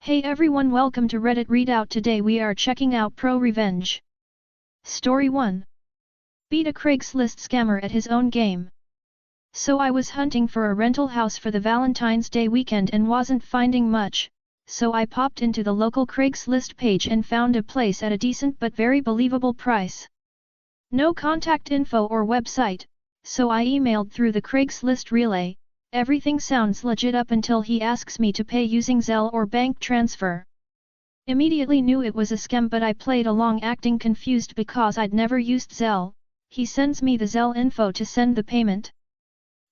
Hey everyone, welcome to Reddit Readout. Today we are checking out ProRevenge. Story 1. Beat a Craigslist scammer at his own game. So I was hunting for a rental house for the Valentine's Day weekend and wasn't finding much, so I popped into the local Craigslist page and found a place at a decent but very believable price. No contact info or website, so I emailed through the Craigslist relay. Everything sounds legit up until he asks me to pay using Zelle or bank transfer. Immediately knew it was a scam, but I played along acting confused because I'd never used Zelle. He sends me the Zelle info to send the payment.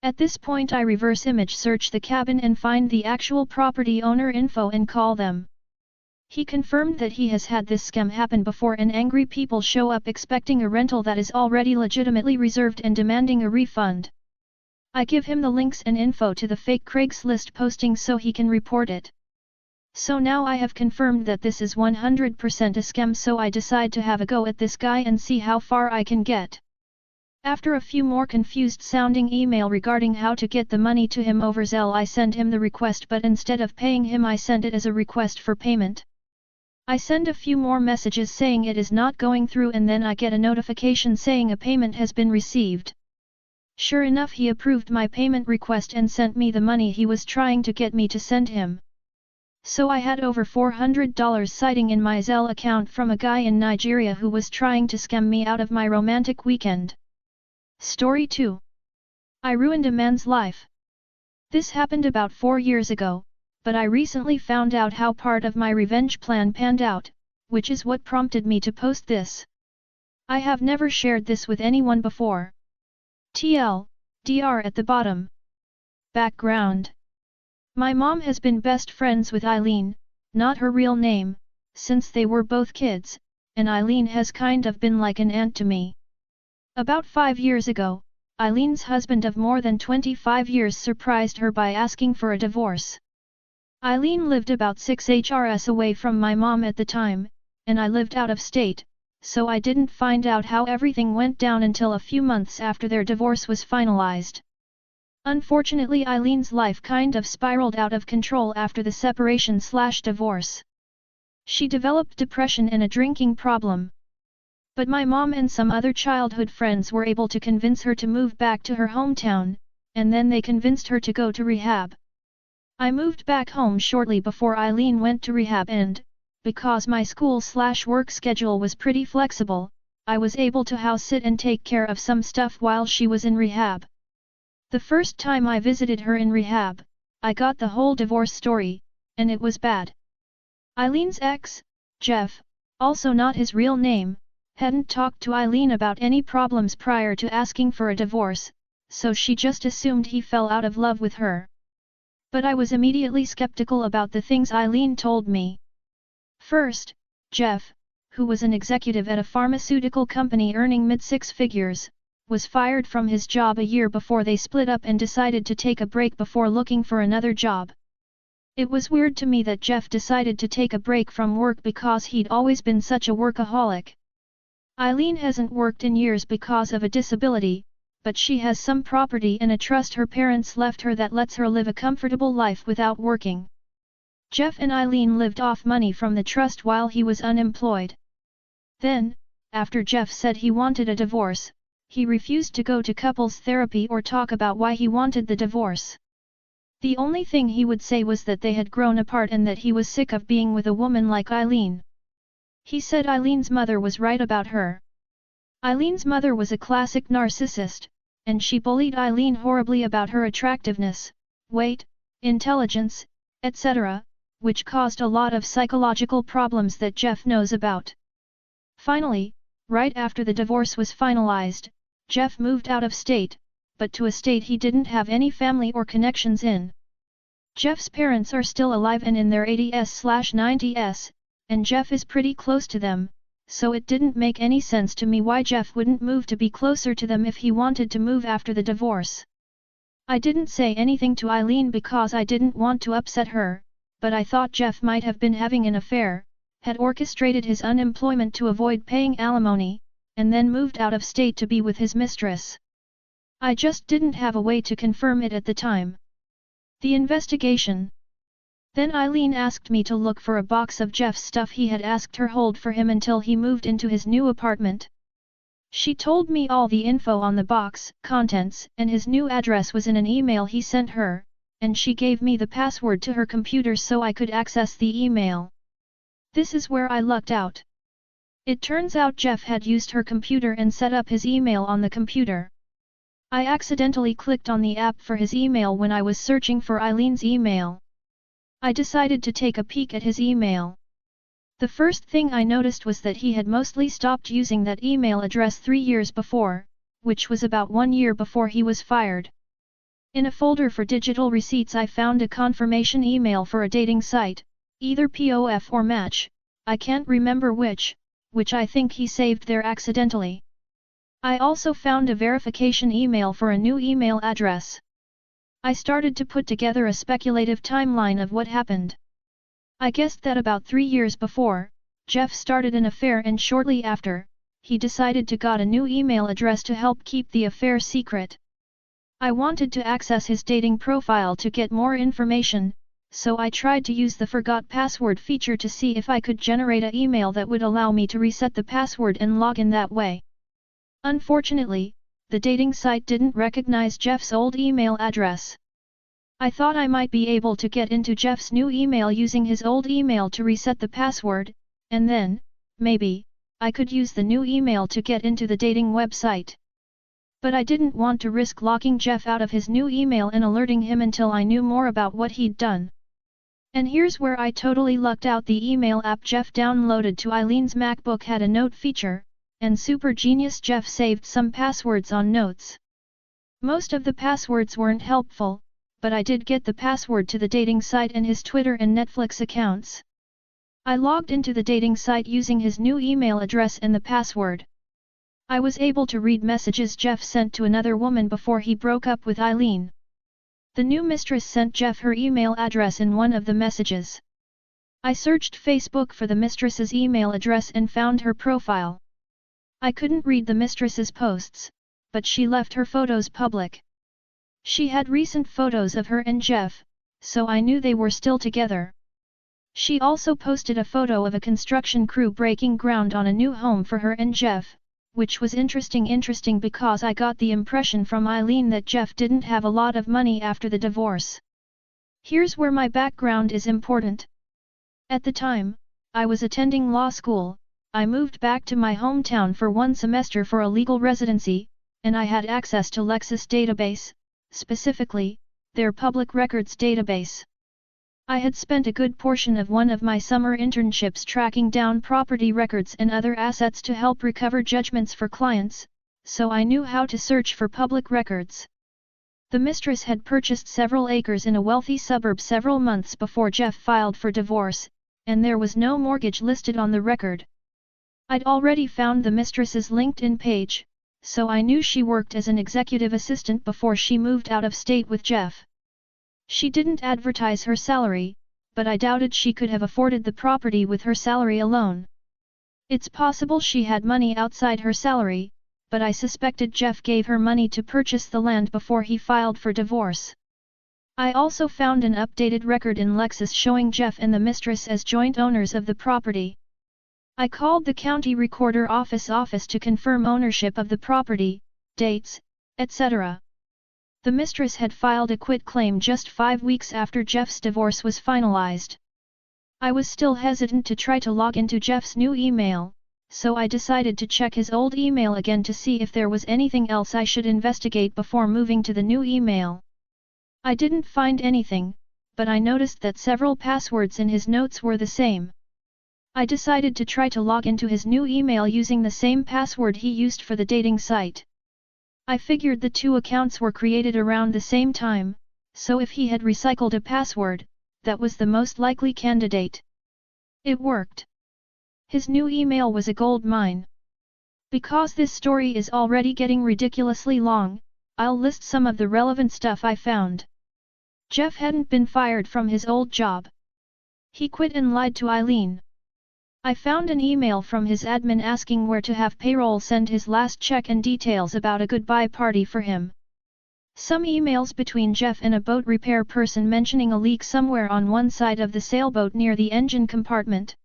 At this point I reverse image search the cabin and find the actual property owner info and call them. He confirmed that he has had this scam happen before, and angry people show up expecting a rental that is already legitimately reserved and demanding a refund. I give him the links and info to the fake Craigslist posting so he can report it. So now I have confirmed that this is 100% a scam, so I decide to have a go at this guy and see how far I can get. After a few more confused sounding email regarding how to get the money to him over Zelle, I send him the request, but instead of paying him I send it as a request for payment. I send a few more messages saying it is not going through, and then I get a notification saying a payment has been received. Sure enough, he approved my payment request and sent me the money he was trying to get me to send him. So I had over $400 sitting in my Zelle account from a guy in Nigeria who was trying to scam me out of my romantic weekend. Story 2. I ruined a man's life. This happened about 4 years ago, but I recently found out how part of my revenge plan panned out, which is what prompted me to post this. I have never shared this with anyone before. TLDR at the bottom. Background. My mom has been best friends with Eileen, not her real name, since they were both kids, and Eileen has kind of been like an aunt to me. About 5 years ago, Eileen's husband of more than 25 years surprised her by asking for a divorce. Eileen lived about 6 HRS away from my mom at the time, and I lived out of state, so I didn't find out how everything went down until a few months after their divorce was finalized. Unfortunately, Eileen's life kind of spiraled out of control after the separation/divorce. She developed depression and a drinking problem. But my mom and some other childhood friends were able to convince her to move back to her hometown, and then they convinced her to go to rehab. I moved back home shortly before Eileen went to rehab, and because my school/work schedule was pretty flexible, I was able to house sit and take care of some stuff while she was in rehab. The first time I visited her in rehab, I got the whole divorce story, and it was bad. Eileen's ex, Jeff, also not his real name, hadn't talked to Eileen about any problems prior to asking for a divorce, so she just assumed he fell out of love with her. But I was immediately skeptical about the things Eileen told me. First, Jeff, who was an executive at a pharmaceutical company earning mid-six figures, was fired from his job a year before they split up and decided to take a break before looking for another job. It was weird to me that Jeff decided to take a break from work because he'd always been such a workaholic. Eileen hasn't worked in years because of a disability, but she has some property and a trust her parents left her that lets her live a comfortable life without working. Jeff and Eileen lived off money from the trust while he was unemployed. Then, after Jeff said he wanted a divorce, he refused to go to couples therapy or talk about why he wanted the divorce. The only thing he would say was that they had grown apart and that he was sick of being with a woman like Eileen. He said Eileen's mother was right about her. Eileen's mother was a classic narcissist, and she bullied Eileen horribly about her attractiveness, weight, intelligence, etc., which caused a lot of psychological problems that Jeff knows about. Finally, right after the divorce was finalized, Jeff moved out of state, but to a state he didn't have any family or connections in. Jeff's parents are still alive and in their 80s/90s, and Jeff is pretty close to them, so it didn't make any sense to me why Jeff wouldn't move to be closer to them if he wanted to move after the divorce. I didn't say anything to Eileen because I didn't want to upset her, but I thought Jeff might have been having an affair, had orchestrated his unemployment to avoid paying alimony, and then moved out of state to be with his mistress. I just didn't have a way to confirm it at the time. The investigation. Then Eileen asked me to look for a box of Jeff's stuff he had asked her hold for him until he moved into his new apartment. She told me all the info on the box, contents, and his new address was in an email he sent her, and she gave me the password to her computer so I could access the email. This is where I lucked out. It turns out Jeff had used her computer and set up his email on the computer. I accidentally clicked on the app for his email when I was searching for Eileen's email. I decided to take a peek at his email. The first thing I noticed was that he had mostly stopped using that email address 3 years before, which was about 1 year before he was fired. In a folder for digital receipts I found a confirmation email for a dating site, either POF or Match, I can't remember which I think he saved there accidentally. I also found a verification email for a new email address. I started to put together a speculative timeline of what happened. I guessed that about 3 years before, Jeff started an affair and shortly after, he decided to got a new email address to help keep the affair secret. I wanted to access his dating profile to get more information, so I tried to use the forgot password feature to see if I could generate an email that would allow me to reset the password and log in that way. Unfortunately, the dating site didn't recognize Jeff's old email address. I thought I might be able to get into Jeff's new email using his old email to reset the password, and then, maybe, I could use the new email to get into the dating website. But I didn't want to risk locking Jeff out of his new email and alerting him until I knew more about what he'd done. And here's where I totally lucked out. The email app Jeff downloaded to Eileen's MacBook had a note feature, and super genius Jeff saved some passwords on notes. Most of the passwords weren't helpful, but I did get the password to the dating site and his Twitter and Netflix accounts. I logged into the dating site using his new email address and the password. I was able to read messages Jeff sent to another woman before he broke up with Eileen. The new mistress sent Jeff her email address in one of the messages. I searched Facebook for the mistress's email address and found her profile. I couldn't read the mistress's posts, but she left her photos public. She had recent photos of her and Jeff, so I knew they were still together. She also posted a photo of a construction crew breaking ground on a new home for her and Jeff, which was interesting because I got the impression from Eileen that Jeff didn't have a lot of money after the divorce. Here's where my background is important. At the time, I was attending law school. I moved back to my hometown for 1 semester for a legal residency, and I had access to Lexis database, specifically, their public records database. I had spent a good portion of one of my summer internships tracking down property records and other assets to help recover judgments for clients, so I knew how to search for public records. The mistress had purchased several acres in a wealthy suburb several months before Jeff filed for divorce, and there was no mortgage listed on the record. I'd already found the mistress's LinkedIn page, so I knew she worked as an executive assistant before she moved out of state with Jeff. She didn't advertise her salary, but I doubted she could have afforded the property with her salary alone. It's possible she had money outside her salary, but I suspected Jeff gave her money to purchase the land before he filed for divorce. I also found an updated record in Lexis showing Jeff and the mistress as joint owners of the property. I called the county recorder office to confirm ownership of the property, dates, etc. The mistress had filed a quitclaim just 5 weeks after Jeff's divorce was finalized. I was still hesitant to try to log into Jeff's new email, so I decided to check his old email again to see if there was anything else I should investigate before moving to the new email. I didn't find anything, but I noticed that several passwords in his notes were the same. I decided to try to log into his new email using the same password he used for the dating site. I figured the 2 accounts were created around the same time, so if he had recycled a password, that was the most likely candidate. It worked. His new email was a gold mine. Because this story is already getting ridiculously long, I'll list some of the relevant stuff I found. Jeff hadn't been fired from his old job. He quit and lied to Eileen. I found an email from his admin asking where to have payroll send his last check and details about a goodbye party for him. Some emails between Jeff and a boat repair person mentioning a leak somewhere on one side of the sailboat near the engine compartment.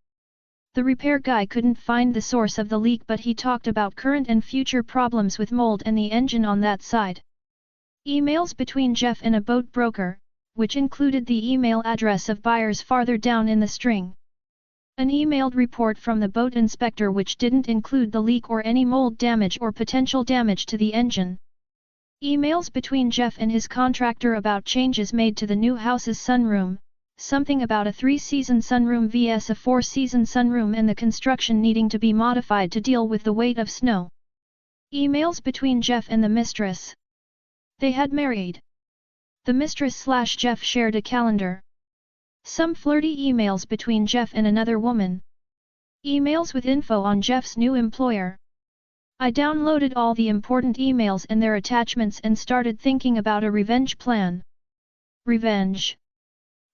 The repair guy couldn't find the source of the leak, but he talked about current and future problems with mold and the engine on that side. Emails between Jeff and a boat broker, which included the email address of buyers farther down in the string. An emailed report from the boat inspector which didn't include the leak or any mold damage or potential damage to the engine. Emails between Jeff and his contractor about changes made to the new house's sunroom, something about a 3-season sunroom vs a 4-season sunroom and the construction needing to be modified to deal with the weight of snow. Emails between Jeff and the mistress. They had married. The mistress/Jeff shared a calendar. Some flirty emails between Jeff and another woman. Emails with info on Jeff's new employer. I downloaded all the important emails and their attachments and started thinking about a revenge plan. Revenge.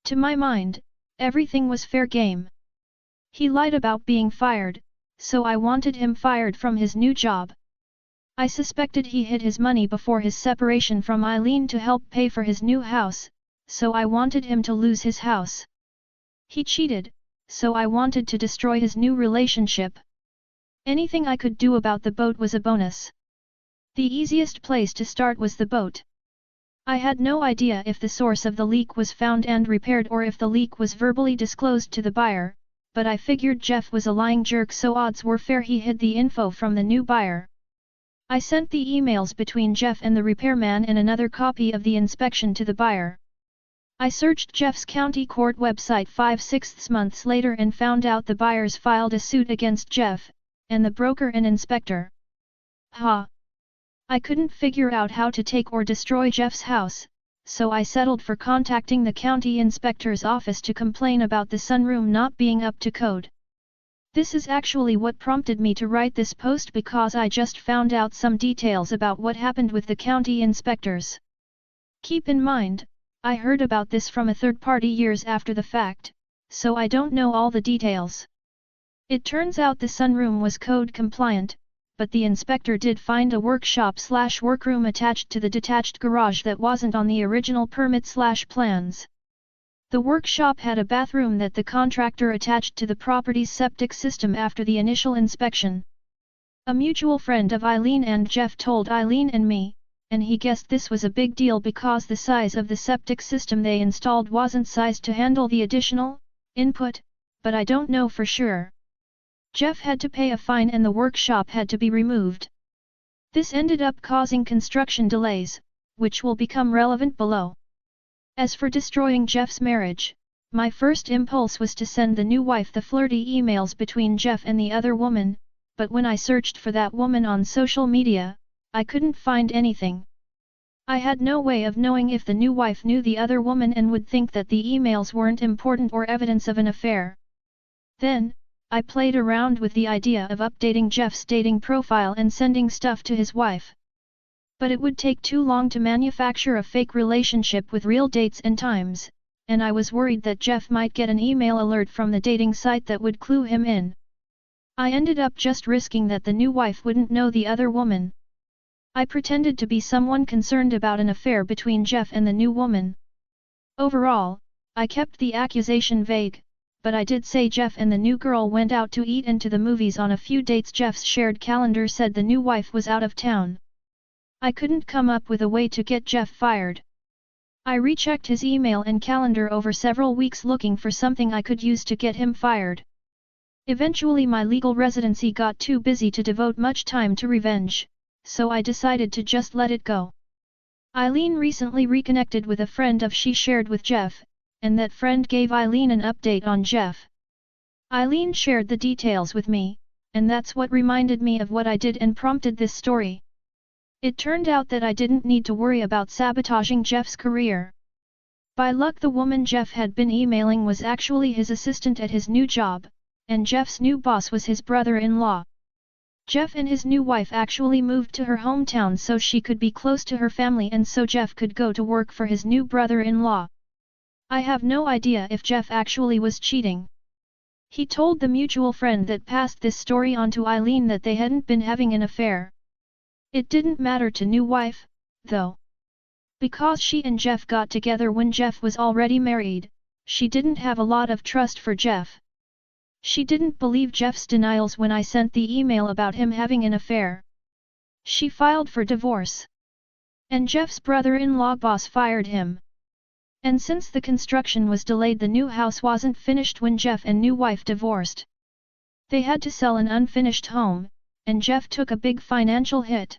To my mind, everything was fair game. He lied about being fired, so I wanted him fired from his new job. I suspected he hid his money before his separation from Eileen to help pay for his new house, so I wanted him to lose his house. He cheated, so I wanted to destroy his new relationship. Anything I could do about the boat was a bonus. The easiest place to start was the boat. I had no idea if the source of the leak was found and repaired or if the leak was verbally disclosed to the buyer, but I figured Jeff was a lying jerk, so odds were fair he hid the info from the new buyer. I sent the emails between Jeff and the repairman and another copy of the inspection to the buyer. I searched Jeff's county court website 5-6 months later and found out the buyers filed a suit against Jeff, and the broker and inspector. I couldn't figure out how to take or destroy Jeff's house, so I settled for contacting the county inspector's office to complain about the sunroom not being up to code. This is actually what prompted me to write this post, because I just found out some details about what happened with the county inspectors. Keep in mind, I heard about this from a third party years after the fact, so I don't know all the details. It turns out the sunroom was code compliant, but the inspector did find a workshop/workroom attached to the detached garage that wasn't on the original permit/plans. The workshop had a bathroom that the contractor attached to the property's septic system after the initial inspection. A mutual friend of Eileen and Jeff told Eileen and me, and he guessed this was a big deal because the size of the septic system they installed wasn't sized to handle the additional input, but I don't know for sure. Jeff had to pay a fine and the workshop had to be removed. This ended up causing construction delays, which will become relevant below. As for destroying Jeff's marriage, my first impulse was to send the new wife the flirty emails between Jeff and the other woman, but when I searched for that woman on social media, I couldn't find anything. I had no way of knowing if the new wife knew the other woman and would think that the emails weren't important or evidence of an affair. Then, I played around with the idea of updating Jeff's dating profile and sending stuff to his wife. But it would take too long to manufacture a fake relationship with real dates and times, and I was worried that Jeff might get an email alert from the dating site that would clue him in. I ended up just risking that the new wife wouldn't know the other woman. I pretended to be someone concerned about an affair between Jeff and the new woman. Overall, I kept the accusation vague, but I did say Jeff and the new girl went out to eat and to the movies on a few dates. Jeff's shared calendar said the new wife was out of town. I couldn't come up with a way to get Jeff fired. I rechecked his email and calendar over several weeks looking for something I could use to get him fired. Eventually my legal residency got too busy to devote much time to revenge, so I decided to just let it go. Eileen recently reconnected with a friend of she shared with Jeff, and that friend gave Eileen an update on Jeff. Eileen shared the details with me, and that's what reminded me of what I did and prompted this story. It turned out that I didn't need to worry about sabotaging Jeff's career. By luck the woman Jeff had been emailing was actually his assistant at his new job, and Jeff's new boss was his brother-in-law. Jeff and his new wife actually moved to her hometown so she could be close to her family and so Jeff could go to work for his new brother-in-law. I have no idea if Jeff actually was cheating. He told the mutual friend that passed this story on to Eileen that they hadn't been having an affair. It didn't matter to new wife, though. Because she and Jeff got together when Jeff was already married, she didn't have a lot of trust for Jeff. She didn't believe Jeff's denials when I sent the email about him having an affair. She filed for divorce. And Jeff's brother-in-law boss fired him. And since the construction was delayed, the new house wasn't finished when Jeff and new wife divorced. They had to sell an unfinished home, and Jeff took a big financial hit.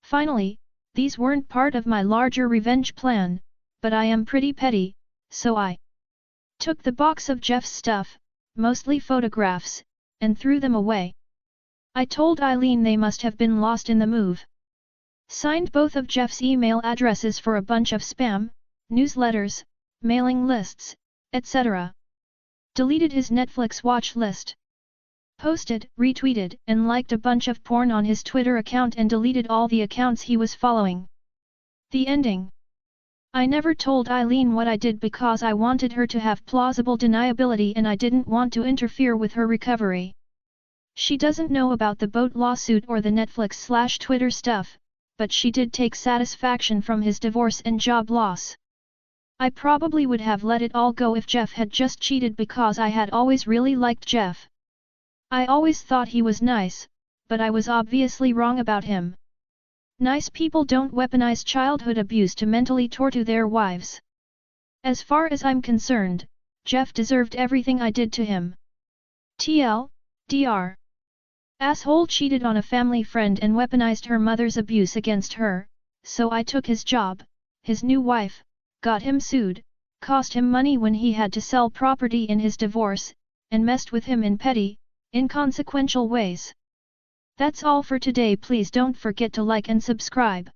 Finally, these weren't part of my larger revenge plan, but I am pretty petty, so I took the box of Jeff's stuff, mostly photographs, and threw them away. I told Eileen they must have been lost in the move. Signed both of Jeff's email addresses for a bunch of spam, newsletters, mailing lists, etc. Deleted his Netflix watch list. Posted, retweeted, and liked a bunch of porn on his Twitter account and deleted all the accounts he was following. The ending. I never told Eileen what I did because I wanted her to have plausible deniability and I didn't want to interfere with her recovery. She doesn't know about the boat lawsuit or the Netflix/Twitter stuff, but she did take satisfaction from his divorce and job loss. I probably would have let it all go if Jeff had just cheated because I had always really liked Jeff. I always thought he was nice, but I was obviously wrong about him. Nice people don't weaponize childhood abuse to mentally torture their wives. As far as I'm concerned, Jeff deserved everything I did to him. Dr. Asshole cheated on a family friend and weaponized her mother's abuse against her, so I took his job, his new wife, got him sued, cost him money when he had to sell property in his divorce, and messed with him in petty, inconsequential ways. That's all for today. Please don't forget to like and subscribe.